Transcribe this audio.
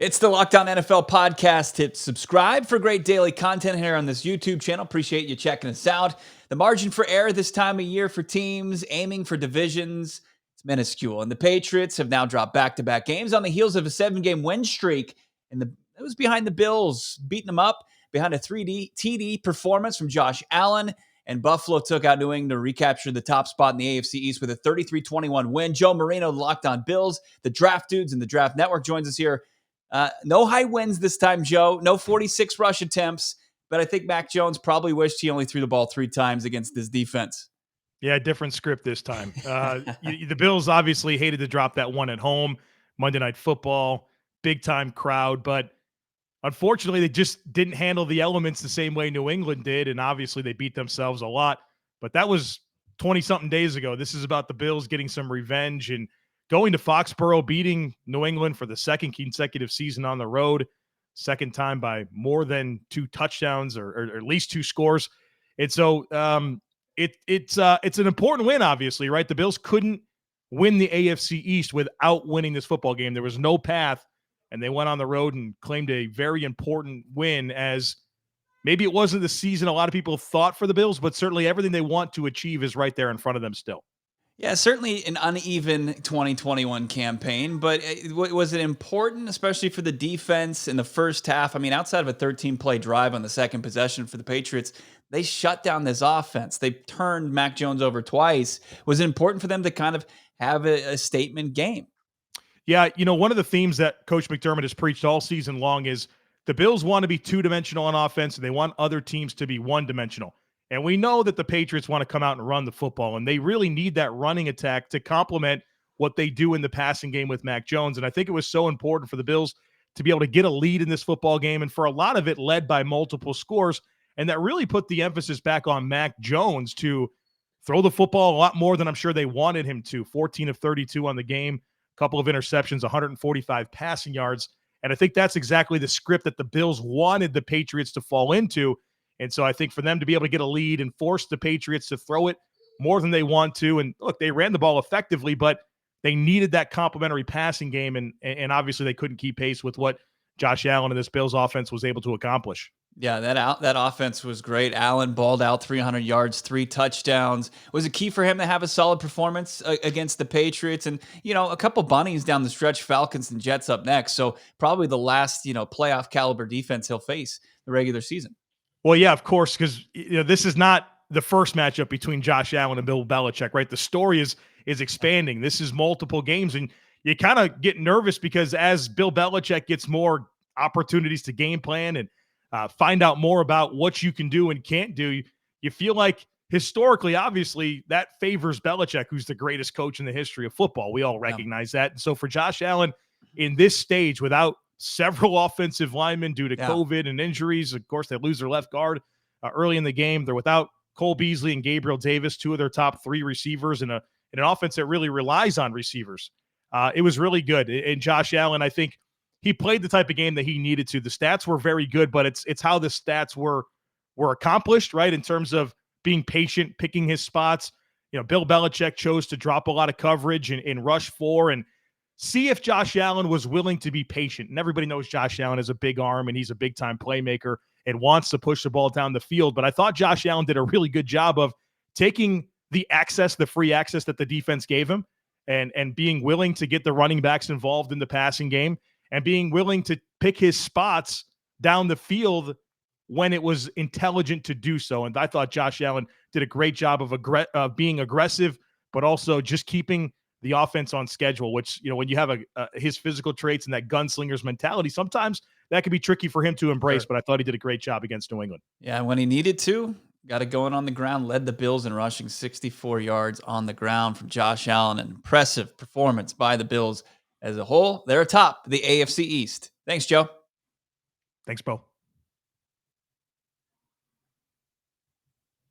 It's the Locked On NFL podcast. Hit subscribe for great daily content here on this YouTube channel. Appreciate you checking us out. The margin for error this time of year for teams aiming for divisions, it's minuscule. And the Patriots have now dropped back-to-back games on the heels of a 7-game win streak. And it was behind the Bills, beating them up behind a 3D TD performance from Josh Allen. And Buffalo took out New England to recapture the top spot in the AFC East with a 33-21 win. Joe Marino, the Locked On Bills, the Draft Dudes, and the Draft Network joins us here. No high wins this time, Joe. No 46 rush attempts, but I think Mac Jones probably wished he only threw the ball 3 times against this defense. Yeah, different script this time. The Bills obviously hated to drop that one at home, Monday Night Football, big-time crowd, but unfortunately they just didn't handle the elements the same way New England did, and obviously they beat themselves a lot, but that was 20-something days ago. This is about the Bills getting some revenge and going to Foxborough, beating New England for the second consecutive season on the road, second time by more than 2 touchdowns or at least 2 scores. And so it's an important win, obviously, right? The Bills couldn't win the AFC East without winning this football game. There was no path, and they went on the road and claimed a very important win, as maybe it wasn't the season a lot of people thought for the Bills, but certainly everything they want to achieve is right there in front of them still. Yeah, certainly an uneven 2021 campaign, but was it important, especially for the defense in the first half? I mean, outside of a 13-play drive on the second possession for the Patriots, they shut down this offense. They turned Mac Jones over twice. Was it important for them to kind of have a statement game? Yeah, one of the themes that Coach McDermott has preached all season long is the Bills want to be two-dimensional on offense, and they want other teams to be one-dimensional. And we know that the Patriots want to come out and run the football, and they really need that running attack to complement what they do in the passing game with Mac Jones. And I think it was so important for the Bills to be able to get a lead in this football game, and for a lot of it led by multiple scores. And that really put the emphasis back on Mac Jones to throw the football a lot more than I'm sure they wanted him to. 14 of 32 on the game, a couple of interceptions, 145 passing yards. And I think that's exactly the script that the Bills wanted the Patriots to fall into. And so I think for them to be able to get a lead and force the Patriots to throw it more than they want to, and look, they ran the ball effectively, but they needed that complementary passing game, and obviously they couldn't keep pace with what Josh Allen and this Bills offense was able to accomplish. Yeah, that offense was great. Allen balled out 300 yards, 3 touchdowns. Was it key for him to have a solid performance against the Patriots? And, a couple bunnies down the stretch, Falcons and Jets up next. So probably the last, playoff caliber defense he'll face the regular season. Well, yeah, of course, because this is not the first matchup between Josh Allen and Bill Belichick, right? The story is expanding. This is multiple games, and you kind of get nervous because as Bill Belichick gets more opportunities to game plan and find out more about what you can do and can't do, you feel like historically, obviously, that favors Belichick, who's the greatest coach in the history of football. We all recognize that. And so for Josh Allen in this stage, without several offensive linemen due to COVID and injuries, of course, they lose their left guard early in the game. They're without Cole Beasley and Gabriel Davis, 2 of their top 3 receivers in an offense that really relies on receivers. It was really good. And Josh Allen, I think he played the type of game that he needed to. The stats were very good, but it's how the stats were accomplished, right? In terms of being patient, picking his spots. Bill Belichick chose to drop a lot of coverage and rush 4 and see if Josh Allen was willing to be patient. And everybody knows Josh Allen has a big arm and he's a big-time playmaker and wants to push the ball down the field. But I thought Josh Allen did a really good job of taking the free access that the defense gave him and being willing to get the running backs involved in the passing game and being willing to pick his spots down the field when it was intelligent to do so. And I thought Josh Allen did a great job of being aggressive, but also just keeping the offense on schedule, which, when you have his physical traits and that gunslinger's mentality, sometimes that could be tricky for him to embrace, But I thought he did a great job against New England. Yeah, when he needed to, got it going on the ground, led the Bills in rushing 64 yards on the ground from Josh Allen. An impressive performance by the Bills as a whole. They're atop the AFC East. Thanks, Joe. Thanks, Bo.